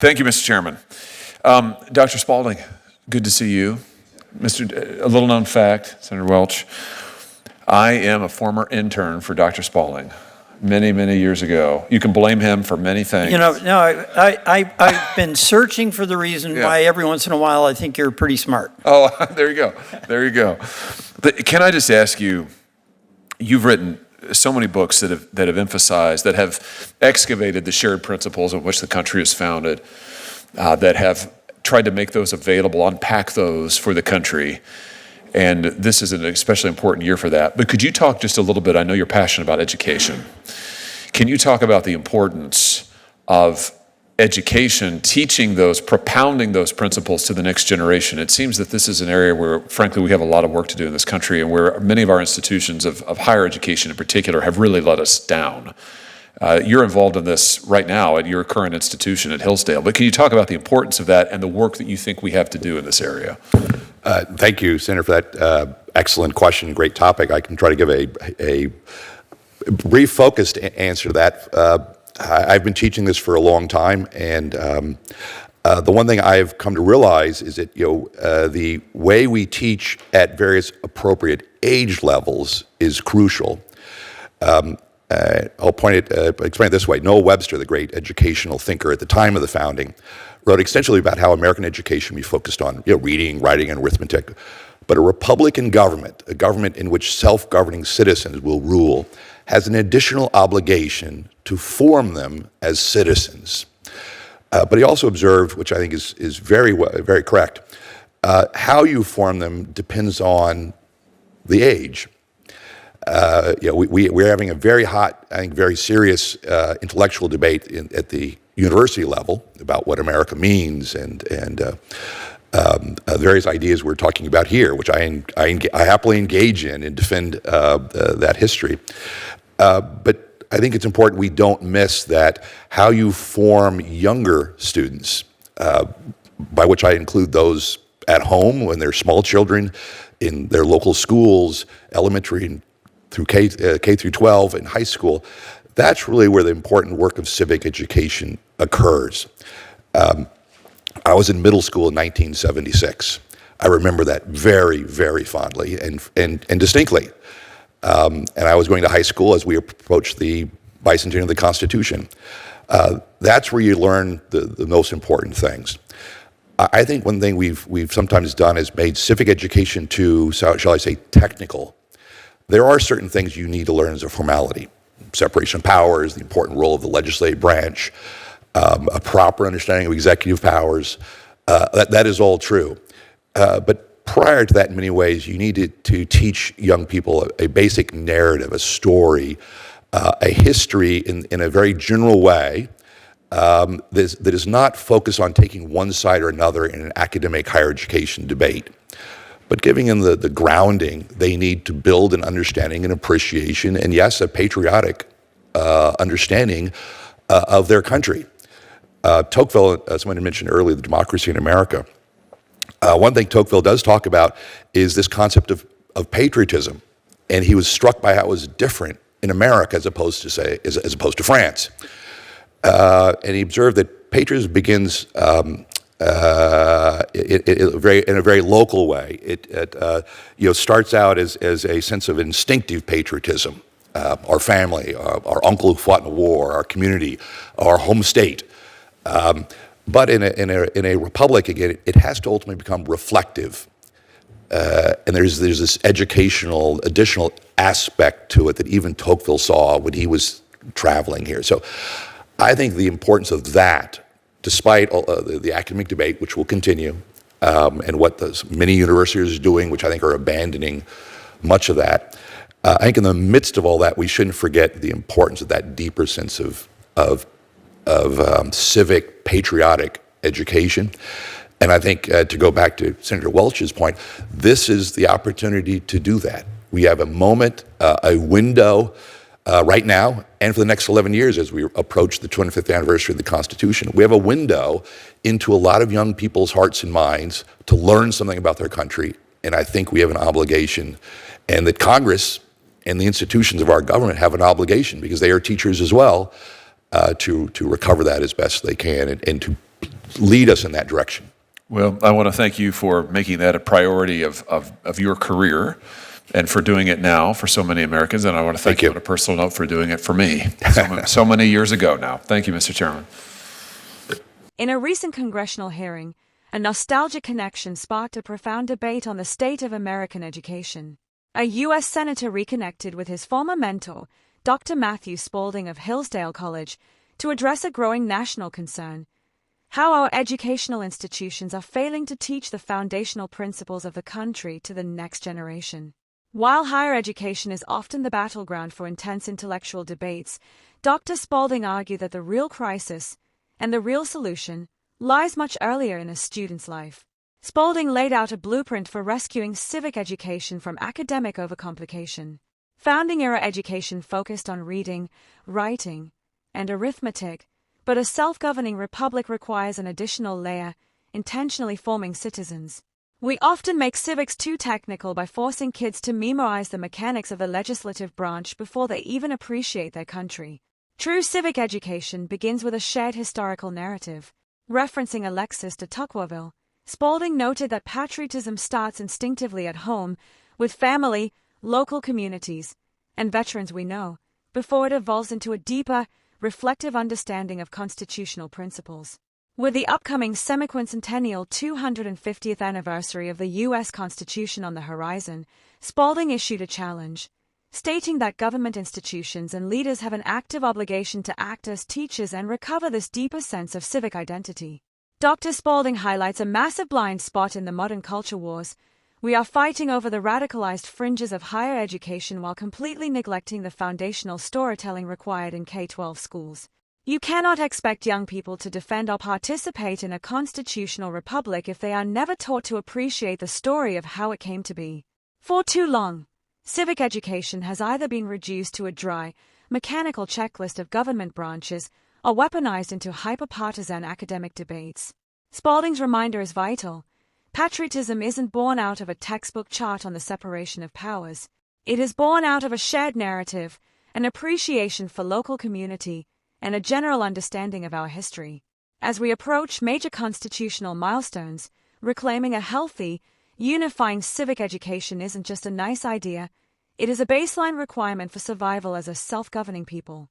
Thank you, Mr. Chairman. Dr. Spalding, good to see you. A little known fact, Senator Welch, I am a former intern for Dr. Spalding many, many years ago. You can blame him for many things. You know, no, I've been searching for the reason why every once in a while I think you're pretty smart. Oh, there you go. There you go. But can I just ask you, you've written so many books that have emphasized, that have excavated the shared principles on which the country is founded, that have tried to make those available, unpack those for the country. And this is an especially important year for that. But could you talk just a little bit, I know you're passionate about education. Can you talk about the importance of education, teaching those, propounding those principles to the next generation? It seems that this is an area where, frankly, we have a lot of work to do in this country, and where many of our institutions of higher education in particular have really let us down. You're involved in this right now at your current institution at Hillsdale, but can you talk about the importance of that and the work that you think we have to do in this area? Thank you, Senator, for that excellent question, great topic. I can try to give a brief, focused answer to that. I've been teaching this for a long time, and the one thing I've come to realize is that the way we teach at various appropriate age levels is crucial. I'll explain it this way. Noah Webster, the great educational thinker at the time of the founding, wrote extensively about how American education be focused on reading, writing, and arithmetic. But a Republican government, a government in which self-governing citizens will rule, has an additional obligation to form them as citizens. But he also observed, which I think is very correct, how you form them depends on the age. We're having a very hot, I think very serious intellectual debate at the university level about what America means, and various ideas we're talking about here, which I happily engage in and defend that history. But I think it's important we don't miss that how you form younger students, by which I include those at home when they're small children, in their local schools, elementary and through K through 12 and high school. That's really where the important work of civic education occurs. I was in middle school in 1976. I remember that very, very fondly and distinctly. And I was going to high school as we approached the bicentennial of the Constitution. That's where you learn the most important things. I think one thing we've sometimes done is made civic education too, shall I say, technical. There are certain things you need to learn as a formality. Separation of powers, the important role of the legislative branch, a proper understanding of executive powers. That is all true. But prior to that, in many ways, you needed to teach young people a basic narrative, a story, a history in a very general way that is not focused on taking one side or another in an academic higher education debate, but giving them the grounding they need to build an understanding and appreciation, and yes, a patriotic understanding of their country. Tocqueville, as someone mentioned earlier, the democracy in America. One thing Tocqueville does talk about is this concept of patriotism, and he was struck by how it was different in America as opposed to France. And he observed that patriotism begins in a very local way. It starts out as a sense of instinctive patriotism. Our family, our uncle who fought in the war, our community, our home state. But in a republic, again, it has to ultimately become reflective. And there's this educational, additional aspect to it that even Tocqueville saw when he was traveling here. So I think the importance of that, despite all, the academic debate, which will continue, and what many universities are doing, which I think are abandoning much of that, I think in the midst of all that, we shouldn't forget the importance of that deeper sense of civic, patriotic education. And I think to go back to Senator Welch's point, this is the opportunity to do that. We have a moment, a window right now, and for the next 11 years as we approach the 25th anniversary of the Constitution. We have a window into a lot of young people's hearts and minds to learn something about their country, and I think we have an obligation, and that Congress and the institutions of our government have an obligation, because they are teachers as well, to recover that as best they can, and to lead us in that direction. Well, I want to thank you for making that a priority of your career and for doing it now for so many Americans. And I want to thank you on a personal note for doing it for me so many years ago now. Thank you, Mr. Chairman. In a recent congressional hearing, a nostalgic connection sparked a profound debate on the state of American education. A U.S. Senator reconnected with his former mentor, Dr. Matthew Spalding of Hillsdale College, to address a growing national concern: how our educational institutions are failing to teach the foundational principles of the country to the next generation. While higher education is often the battleground for intense intellectual debates, Dr. Spalding argued that the real crisis and the real solution lies much earlier in a student's life. Spalding laid out a blueprint for rescuing civic education from academic overcomplication. Founding-era education focused on reading, writing, and arithmetic, but a self-governing republic requires an additional layer: intentionally forming citizens. We often make civics too technical by forcing kids to memorize the mechanics of the legislative branch before they even appreciate their country. True civic education begins with a shared historical narrative. Referencing Alexis de Tocqueville, Spalding noted that patriotism starts instinctively at home, with family, local communities, and veterans we know, before it evolves into a deeper, reflective understanding of constitutional principles. With the upcoming semiquincentennial 250th anniversary of the U.S. Constitution on the horizon, Spalding issued a challenge, stating that government institutions and leaders have an active obligation to act as teachers and recover this deeper sense of civic identity. Dr. Spalding highlights a massive blind spot in the modern culture wars. We are fighting over the radicalized fringes of higher education while completely neglecting the foundational storytelling required in K-12 schools. You cannot expect young people to defend or participate in a constitutional republic if they are never taught to appreciate the story of how it came to be. For too long, civic education has either been reduced to a dry, mechanical checklist of government branches or weaponized into hyper-partisan academic debates. Spalding's reminder is vital. Patriotism isn't born out of a textbook chart on the separation of powers. It is born out of a shared narrative, an appreciation for local community, and a general understanding of our history. As we approach major constitutional milestones, reclaiming a healthy, unifying civic education isn't just a nice idea, it is a baseline requirement for survival as a self-governing people.